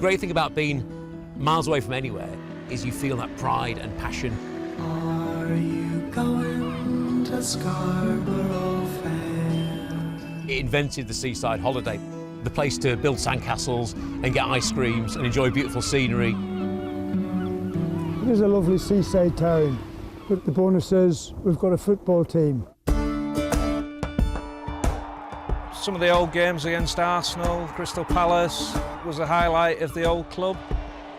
The great thing about being miles away from anywhere is you feel that pride and passion. Are you going to Scarborough Fair? It invented the seaside holiday, the place to build sandcastles and get ice creams and enjoy beautiful scenery. It is a lovely seaside town, but the bonus is we've got a football team. Some of the old games against Arsenal, Crystal Palace was a highlight of the old club.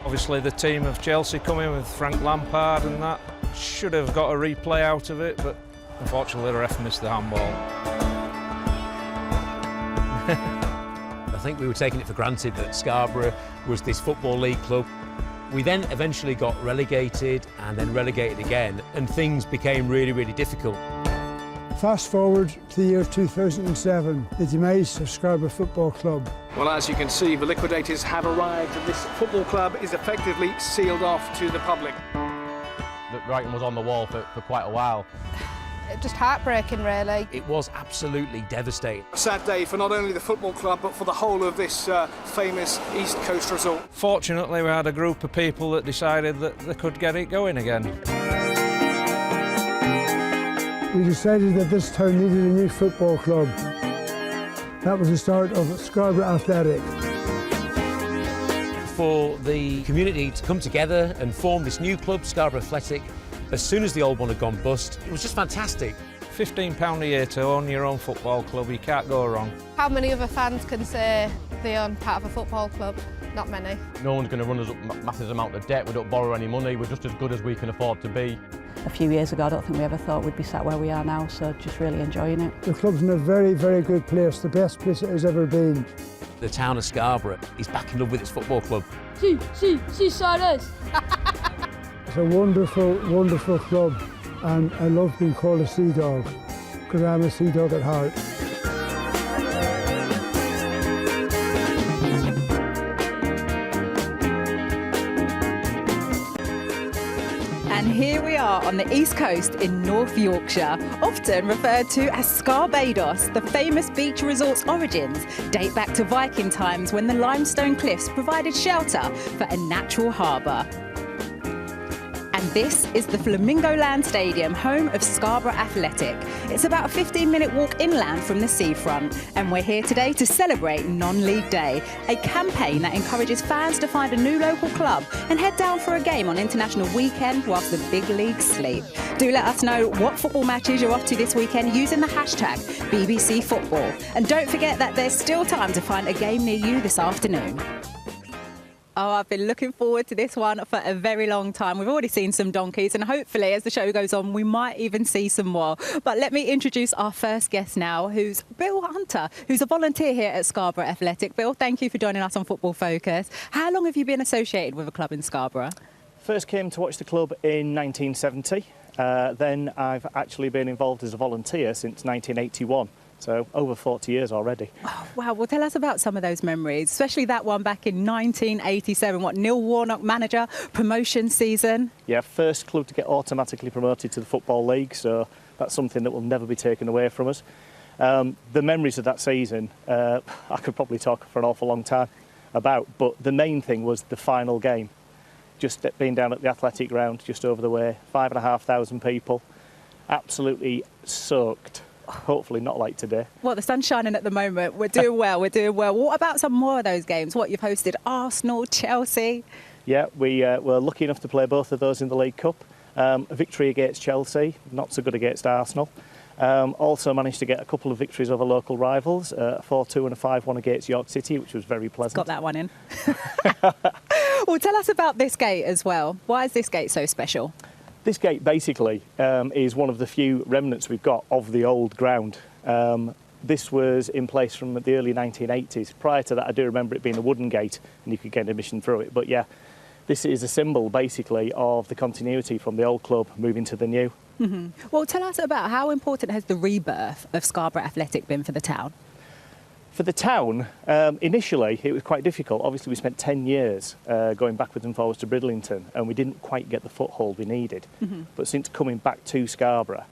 Obviously the team of Chelsea coming with Frank Lampard and that should have got a replay out of it, but unfortunately the ref missed the handball. I think we were taking it for granted that Scarborough was this Football League club. We then eventually got relegated and then relegated again, and things became really, really difficult. Fast forward to the year 2007, the demise of Scarborough Football Club. Well, as you can see, the liquidators have arrived and this football club is effectively sealed off to the public. The writing was on the wall for quite a while. Just heartbreaking, really. It was absolutely devastating. A sad day for not only the football club but for the whole of this famous East Coast resort. Fortunately we had a group of people that decided that they could get it going again. We decided that this town needed a new football club. That was the start of Scarborough Athletic. For the community to come together and form this new club, Scarborough Athletic, as soon as the old one had gone bust, it was just fantastic. £15 a year to own your own football club, you can't go wrong. How many other fans can say they own part of a football club? Not many. No one's going to run us up massive amount of debt, we don't borrow any money, we're just as good as we can afford to be. A few years ago, I don't think we ever thought we'd be sat where we are now, so just really enjoying it. The club's in a very, very good place, the best place it has ever been. The town of Scarborough is back in love with its football club. Sí, sabes. It's a wonderful, wonderful club, and I love being called a sea dog, because I'm a sea dog at heart. And here we are on the East Coast in North Yorkshire, often referred to as Scarborough. The famous beach resort's origins date back to Viking times when the limestone cliffs provided shelter for a natural harbour. And this is the Flamingo Land Stadium, home of Scarborough Athletic. It's about a 15-minute walk inland from the seafront, and we're here today to celebrate Non-League Day, a campaign that encourages fans to find a new local club and head down for a game on international weekend whilst the big leagues sleep. Do let us know what football matches you're off to this weekend using the hashtag BBC Football. And don't forget that there's still time to find a game near you this afternoon. Oh, I've been looking forward to this one for a very long time. We've already seen some donkeys and hopefully as the show goes on we might even see some more. But let me introduce our first guest now, who's Bill Hunter, who's a volunteer here at Scarborough Athletic. Bill, thank you for joining us on Football Focus. How long have you been associated with a club in Scarborough? First came to watch the club in 1970. Then I've actually been involved as a volunteer since 1981. So over 40 years already. Oh, wow, well tell us about some of those memories, especially that one back in 1987. What, Neil Warnock manager, promotion season? Yeah, first club to get automatically promoted to the Football League, so that's something that will never be taken away from us. The memories of that season, I could probably talk for an awful long time about, but the main thing was the final game. Just being down at the athletic ground just over the way, 5,500 people, absolutely soaked. Hopefully not like today. Well, the sun's shining at the moment. We're doing well, we're doing well. What about some more of those games? What, you've hosted Arsenal, Chelsea? Yeah, we were lucky enough to play both of those in the League Cup. A victory against Chelsea, not so good against Arsenal. Also managed to get a couple of victories over local rivals, a 4-2 and a 5-1 against York City, which was very pleasant. Got that one in. Well, tell us about this gate as well. Why is this gate so special? This gate basically is one of the few remnants we've got of the old ground. This was in place from the early 1980s. Prior to that, I do remember it being a wooden gate and you could get admission through it. But yeah, this is a symbol basically of the continuity from the old club moving to the new. Mm-hmm. Well, tell us about how important has the rebirth of Scarborough Athletic been for the town? For the town, initially it was quite difficult. Obviously we spent 10 years going backwards and forwards to Bridlington and we didn't quite get the foothold we needed. Mm-hmm. But since coming back to Scarborough,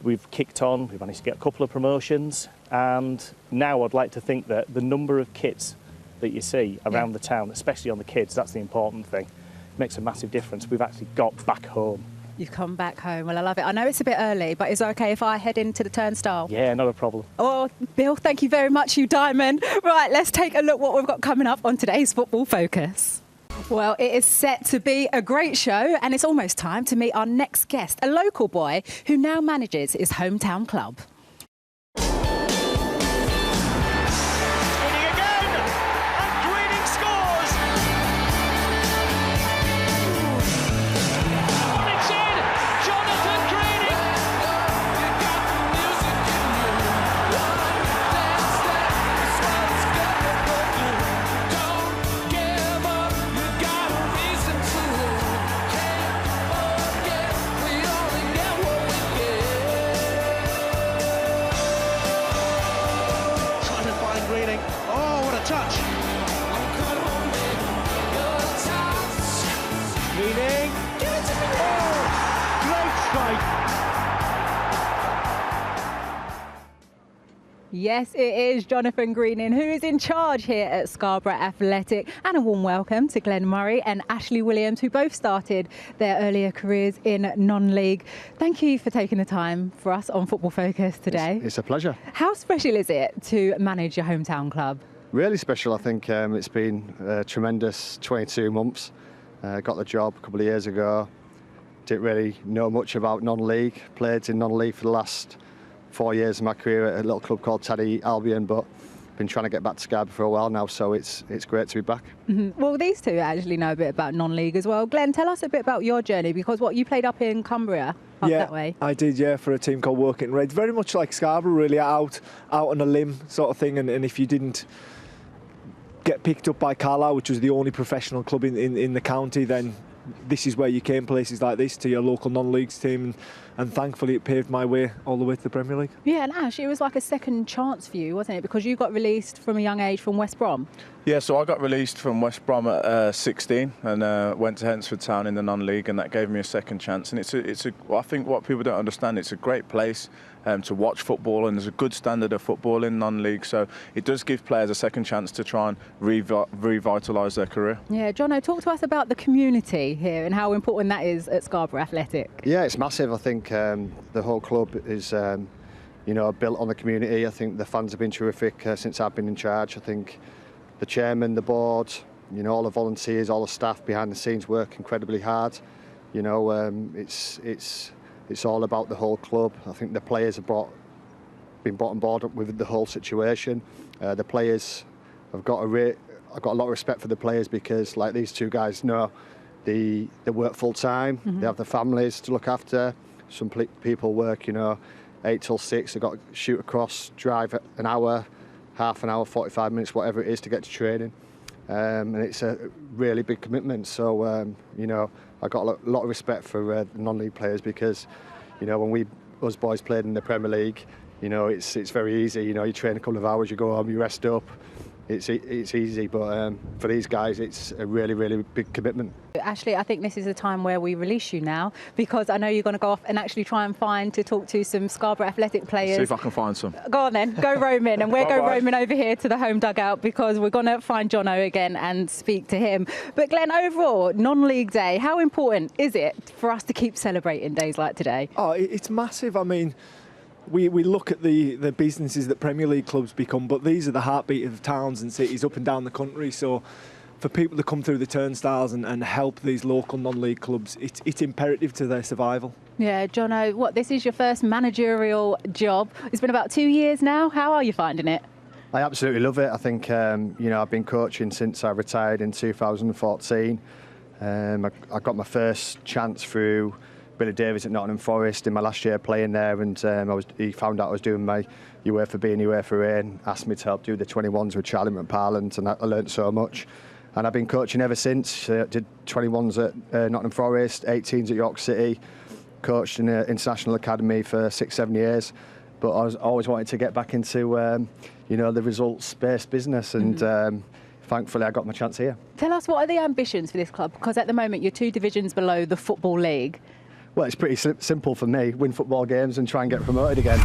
we've kicked on, we've managed to get a couple of promotions, and now I'd like to think that the number of kids that you see around the town, especially on the kids, that's the important thing. It makes a massive difference. We've actually got back home. You've come back home. Well, I love it. I know it's a bit early, but is it okay if I head into the turnstile? Yeah, not a problem. Oh, Bill, thank you very much, you diamond. Right, let's take a look what we've got coming up on today's Football Focus. Well, it is set to be a great show, and it's almost time to meet our next guest, a local boy who now manages his hometown club. Yes, it is Jonathan Greening who is in charge here at Scarborough Athletic. And a warm welcome to Glenn Murray and Ashley Williams, who both started their earlier careers in non-league. Thank you for taking the time for us on Football Focus today. It's a pleasure. How special is it to manage your hometown club? Really special. I think it's been a tremendous 22 months. Got the job a couple of years ago. Didn't really know much about non-league. Played in non-league for the last 4 years of my career at a little club called Taddy Albion, but been trying to get back to Scarborough for a while now, so it's great to be back. Well, these two actually know a bit about non-league as well. Glenn, tell us a bit about your journey, because you played up in Cumbria, up that way. I did, for a team called Working Red. Very much like Scarborough, really, out on a limb sort of thing, and if you didn't get picked up by Carlisle, which was the only professional club in the county, then this is where you came, places like this, to your local non-leagues team, and thankfully it paved my way all the way to the Premier League. Yeah, and Ash, it was like a second chance for you, wasn't it? Because you got released from a young age from West Brom. Yeah, so I got released from West Brom at 16 and went to Hensford Town in the non-league, and that gave me a second chance. And I think what people don't understand, it's a great place to watch football, and there's a good standard of football in non-league, so it does give players a second chance to try and revitalise their career. Yeah, Jono, talk to us about the community here and how important that is at Scarborough Athletic. Yeah, it's massive. I think the whole club is built on the community. I think the fans have been terrific since I've been in charge. I think the chairman, the board, all the volunteers, all the staff behind the scenes work incredibly hard. It's all about the whole club. I think the players have been brought on board with the whole situation. The players have I've got a lot of respect for the players, because, like these two guys know, they work full time. They have their families to look after. Some people work, 8 till 6. They've got to shoot across, drive an hour, half an hour, 45 minutes, whatever it is, to get to training. And it's a really big commitment. So, I've got a lot of respect for non-league players, because, when us boys played in the Premier League, it's very easy. You train a couple of hours, you go home, you rest up. It's easy, but for these guys, it's a really, really big commitment. Ashley, I think this is the time where we release you now, because I know you're going to go off and actually try and talk to some Scarborough Athletic players. See if I can find some. Go on then, go roaming, and we'll go roaming over here to the home dugout, because we're going to find Jono again and speak to him. But Glenn, overall, non-league day, how important is it for us to keep celebrating days like today? Oh, it's massive. I mean, we look at the businesses that Premier League clubs become, but these are the heartbeat of towns and cities up and down the country. So for people to come through the turnstiles and help these local non-league clubs, it's imperative to their survival. Yeah, Jono, this is your first managerial job. It's been about 2 years now. How are you finding it? I absolutely love it. I think, I've been coaching since I retired in 2014. I got my first chance through Billy Davies at Nottingham Forest in my last year playing there, and he found out I was doing my UEFA B and UEFA A and asked me to help do the 21s with Charlie McParland, and I learnt so much. And I've been coaching ever since. Did 21s at Nottingham Forest, 18s at York City, coached in the International Academy for 6-7 years. But I was always wanted to get back into the results-based business, and thankfully I got my chance here. Tell us, what are the ambitions for this club? Because at the moment you're 2 divisions below the Football League. Well, it's pretty simple for me. Win football games and try and get promoted again.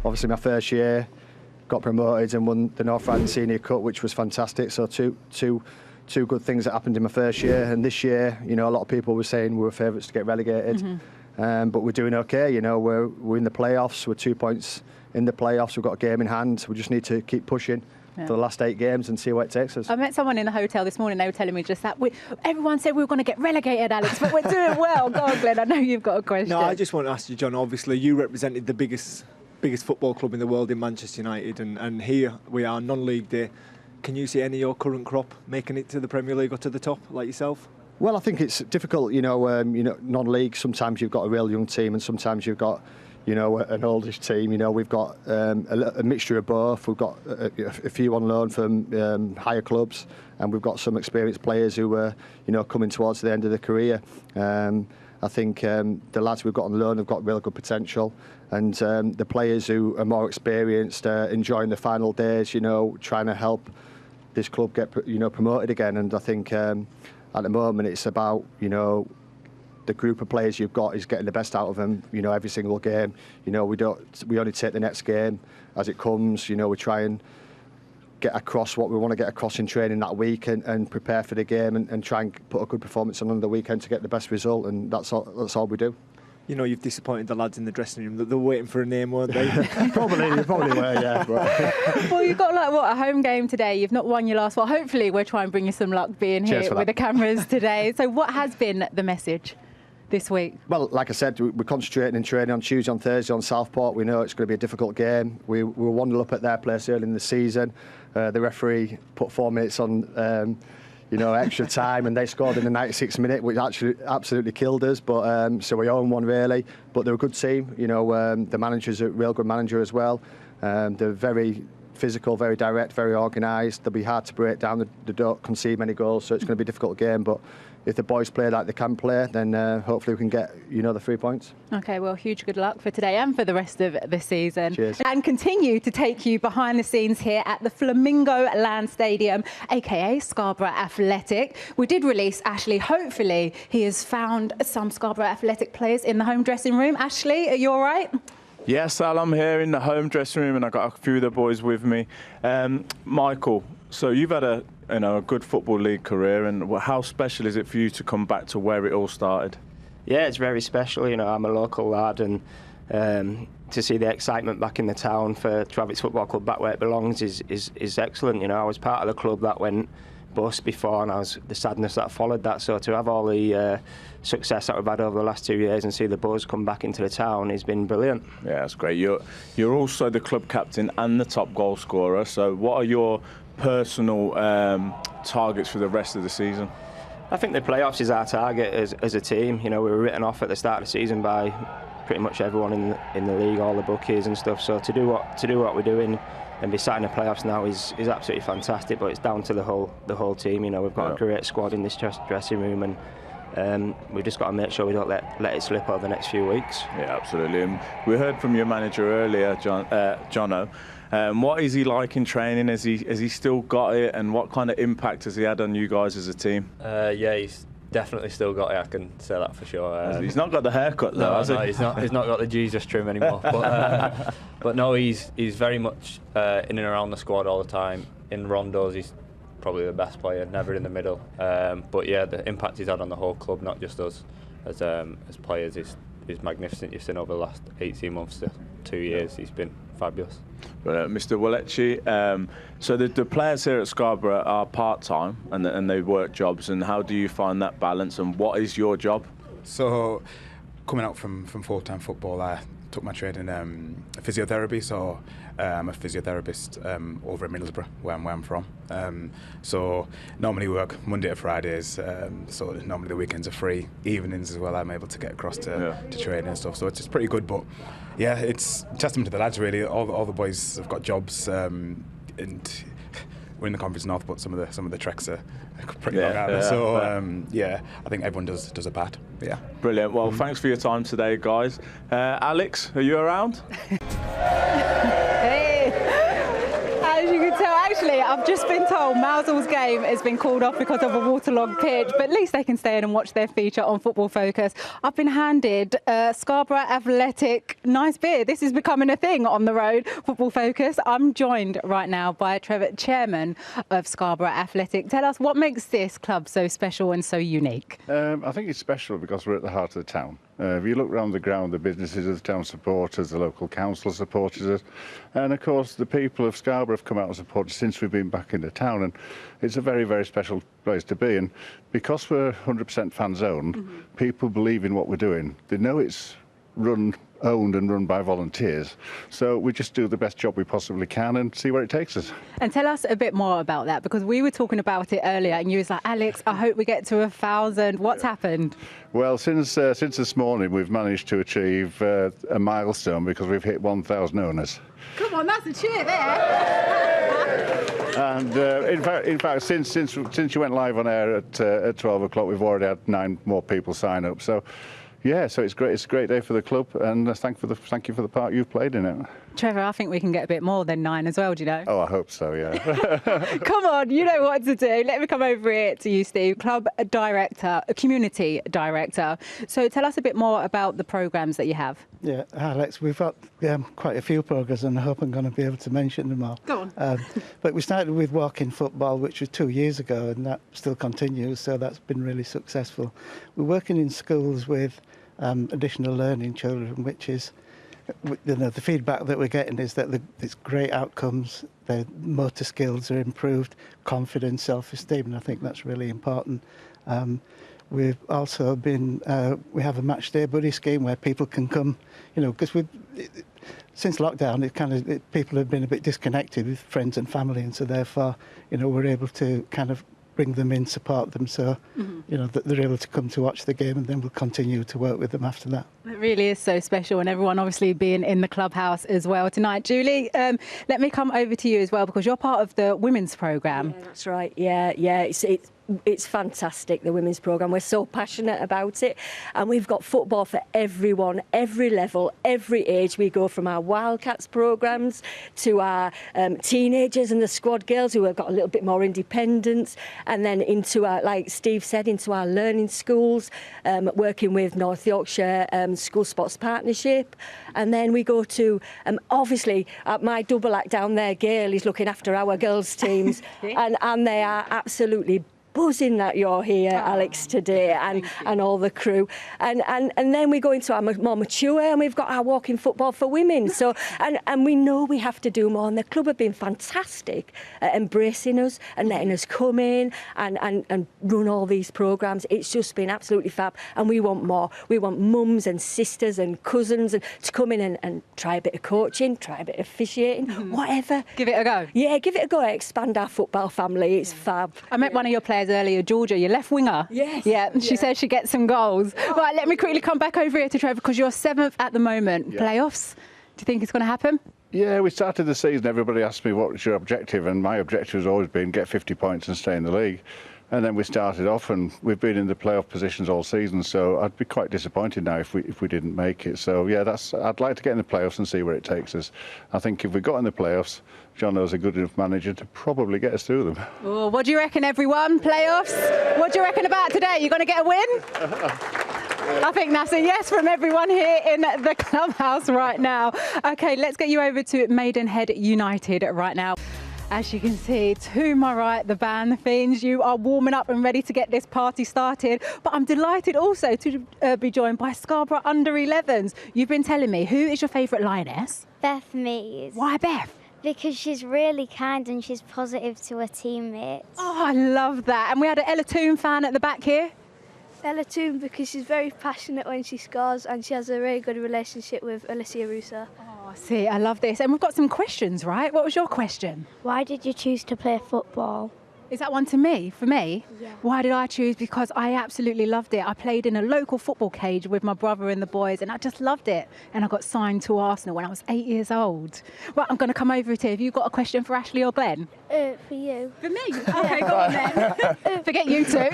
Obviously, my first year, got promoted and won the North Riding Senior Cup, which was fantastic. So two good things that happened in my first year. And this year, you know, a lot of people were saying we were favourites to get relegated, but we're doing okay. You know, we're in the playoffs. We're 2 points in the playoffs. We've got a game in hand. We just need to keep pushing for the last 8 games and see where it takes us. I met someone in the hotel this morning. They were telling me just that everyone said we were going to get relegated, Alex, but we're doing well. Go on, Glenn. I know you've got a question. No, I just want to ask you, John. Obviously, you represented the biggest football club in the world in Manchester United, and here we are, non-league day. Can you see any of your current crop making it to the Premier League or to the top, like yourself? Well, I think it's difficult, you know, non-league. Sometimes you've got a real young team, and sometimes you've got, you know, an oldish team. You know, we've got a mixture of both. We've got a few on loan from higher clubs, and we've got some experienced players who are, you know, coming towards the end of their career. I think the lads we've got on loan have got real good potential, and the players who are more experienced enjoying the final days, you know, trying to help this club get, you know, promoted again. And I think at the moment it's about, you know, the group of players you've got is getting the best out of them, you know, every single game. You know, we only take the next game as it comes. You know, we try and get across what we want to get across in training that week, and prepare for the game, and try and put a good performance on the weekend to get the best result, and that's all we do. You know, you've disappointed the lads in the dressing room. They were waiting for a name, weren't they? probably were, yeah. But well, you've got a home game today. You've not won your last one. Hopefully, we'll try and bring you some luck being here with the cameras today. So, what has been the message this week? Well, like I said, we're concentrating in training on Tuesday, on Thursday, on Southport. We know it's going to be a difficult game. We were 1-0 up at their place early in the season. The referee put 4 minutes on. You know, extra time, and they scored in the 96th minute, which actually absolutely killed us. But so we own one really. But they're a good team. You know, the manager's a real good manager as well. They're very physical, very direct, very organised. They'll be hard to break down. They don't concede many goals, so it's going to be a difficult game. But if the boys play like they can play, then hopefully we can get, you know, the 3 points. OK, well, huge good luck for today and for the rest of the season. Cheers. And continue to take you behind the scenes here at the Flamingo Land Stadium, a.k.a. Scarborough Athletic. We did release Ashley. Hopefully he has found some Scarborough Athletic players in the home dressing room. Ashley, are you all right? Yes, Al, I'm here in the home dressing room, and I've got a few of the boys with me. Michael, so you've had a good football league career, and how special is it for you to come back to where it all started? Yeah, it's very special. You know, I'm a local lad, and to see the excitement back in the town for Travis Football Club back where it belongs is excellent. You know, I was part of the club that went bust before, and the sadness that followed that. So to have all the success that we've had over the last 2 years and see the buzz come back into the town has been brilliant. Yeah, that's great. You're also the club captain and the top goal scorer. So what are your personal targets for the rest of the season? I think the playoffs is our target as a team. You know, we were written off at the start of the season by pretty much everyone in the league, all the bookies and stuff. So to do what we're doing and be sat in the playoffs now is absolutely fantastic. But it's down to the whole team. You know, we've got a great squad in this dressing room, and we've just got to make sure we don't let it slip over the next few weeks. Yeah, absolutely. And we heard from your manager earlier, Jono. What is he like in training? Has he still got it, and what kind of impact has he had on you guys as a team? Yeah, he's definitely still got it. I can say that for sure. He's not got the haircut though, has he? He's not got the Jesus trim anymore. But no, he's very much in and around the squad all the time. In rondos, he's probably the best player, never in the middle. But yeah, the impact he's had on the whole club, not just us as players, is magnificent. You've seen over the last 18 months to 2 years, he's been fabulous. Mr. Wallecci, so the players here at Scarborough are part-time and they work jobs, and how do you find that balance, and what is your job? So coming out from full-time football, I took my trade in physiotherapy, so I'm a physiotherapist over at Middlesbrough, where I'm from. So normally work Monday to Fridays, so normally the weekends are free. Evenings as well, I'm able to get across to training and stuff, so it's pretty good. But yeah, it's testament to the lads really. All the boys have got jobs, and we're in the Conference North, but some of the treks are pretty long out there. So I think everyone does a part. Yeah. Brilliant. Well, thanks for your time today, guys. Alex, are you around? Hey, as you can tell, actually, I've just been told Mousel's game has been called off because of a waterlogged pitch, but at least they can stay in and watch their feature on Football Focus. I've been handed Scarborough Athletic nice beer. This is becoming a thing on the road, Football Focus. I'm joined right now by Trevor, chairman of Scarborough Athletic. Tell us, what makes this club so special and so unique? I think it's special because we're at the heart of the town. If you look around the ground, the businesses of the town support us, the local council supports us, and of course the people of Scarborough have come out and supported us since we've been back in the town, and it's a very, very special place to be. And because we're 100% fans owned, people believe in what we're doing. They know it's owned and run by volunteers, so we just do the best job we possibly can and see where it takes us. And tell us a bit more about that, because we were talking about it earlier and you was like, Alex, I hope we get to 1,000. What's happened? Well, since this morning we've managed to achieve a milestone because we've hit 1,000 owners. Come on, that's a cheer there. And in fact, since you went live on air at 12 o'clock, we've already had 9 more people sign up. So yeah, so it's great. It's a great day for the club, and thank you for the part you've played in it. Trevor, I think we can get a bit more than 9 as well, do you know? Oh, I hope so, yeah. Come on, you know what to do. Let me come over here to you, Steve, club director, community director. So tell us a bit more about the programmes that you have. Yeah, Alex, we've got quite a few programmes, and I hope I'm going to be able to mention them all. Go on. But we started with walk-in football, which was 2 years ago, and that still continues, so that's been really successful. We're working in schools with additional learning children, which is, the feedback that we're getting is that it's great outcomes, their motor skills are improved, confidence, self-esteem, and I think that's really important. We've also been, we have a match day buddy scheme where people can come, because since lockdown, people have been a bit disconnected with friends and family, and so therefore, we're able to kind of bring them in, support them, so that they're able to come to watch the game, and then we'll continue to work with them after that. It really is so special, and everyone obviously being in the clubhouse as well tonight. Julie, let me come over to you as well, because you're part of the women's programme. Yeah, that's right. Yeah. It's fantastic, the women's programme. We're so passionate about it, and we've got football for everyone, every level, every age. We go from our Wildcats programmes to our teenagers and the squad girls who have got a little bit more independence, and then into our, like Steve said, into our learning schools, working with North Yorkshire School Sports Partnership, and then we go to, obviously, my double act down there, Gail, is looking after our girls' teams, and they are absolutely buzzing that you're here, Alex, today, and all the crew. And then we go into our more mature, and we've got our walking football for women. So, and we know we have to do more, and the club have been fantastic at embracing us and letting us come in and run all these programmes. It's just been absolutely fab, and we want more. We want mums and sisters and cousins to come in and try a bit of coaching, try a bit of officiating, whatever. Give it a go. Yeah, give it a go. Expand our football family. It's fab. I met one of your players earlier, Georgia, your left winger. Yes. Yeah, she says she gets some goals. Right, let me quickly come back over here to Trevor, because you're 7th at the moment. Yeah. Playoffs, do you think it's going to happen? Yeah, we started the season, everybody asked me what your objective, and my objective has always been get 50 points and stay in the league. And then we started off, and we've been in the playoff positions all season, so I'd be quite disappointed now if we didn't make it. So yeah, I'd like to get in the playoffs and see where it takes us. I think if we got in the playoffs, John is a good enough manager to probably get us through them. Oh, what do you reckon, everyone? Playoffs? What do you reckon about today? You going to get a win? I think that's a yes from everyone here in the clubhouse right now. OK, let's get you over to Maidenhead United right now. As you can see, to my right, the band, the Fiends, you are warming up and ready to get this party started. But I'm delighted also to be joined by Scarborough Under-11s. You've been telling me, who is your favourite lioness? Beth Mees. Why Beth? Because she's really kind and she's positive to her teammates. Oh, I love that. And we had an Ella Toon fan at the back here. Ella Toon, because she's very passionate when she scores, and she has a really good relationship with Alicia Russo. Oh, see, I love this. And we've got some questions, right? What was your question? Why did you choose to play football? Is that one to me? For me? Yeah. Why did I choose? Because I absolutely loved it. I played in a local football cage with my brother and the boys, and I just loved it. And I got signed to Arsenal when I was 8 years old. Well, I'm going to come over to you. Have you got a question for Ashley or Glenn? For you. For me? OK, go on then. Forget you two.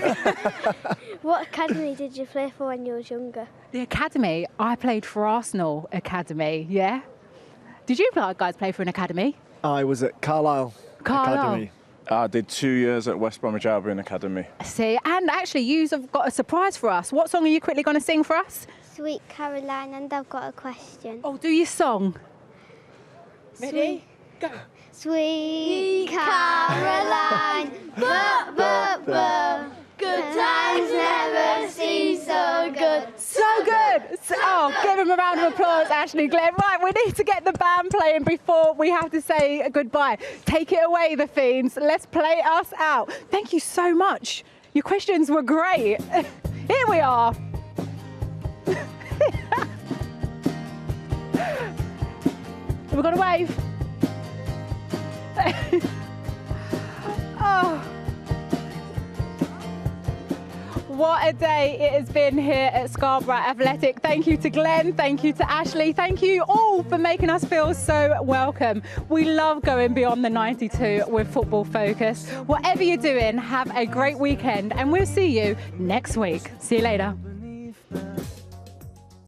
What academy did you play for when you was younger? The academy? I played for Arsenal Academy, yeah. Did you guys play for an academy? I was at Carlisle Academy. I did 2 years at West Bromwich Albion Academy. See, and actually you've got a surprise for us. What song are you quickly going to sing for us? Sweet Caroline, and I've got a question. Oh, do your song. Ready? Go. Sweet Caroline, good times never seem so good. So good. Oh, give him a round of applause, Ashley Glenn. Right, we need to get the band playing before we have to say goodbye. Take it away, the Fiends. Let's play us out. Thank you so much. Your questions were great. Here we are. We're going to wave. Oh. What a day it has been here at Scarborough Athletic. Thank you to Glenn, thank you to Ashley, thank you all for making us feel so welcome. We love going beyond the 92 with Football Focus. Whatever you're doing, have a great weekend and we'll see you next week. See you later.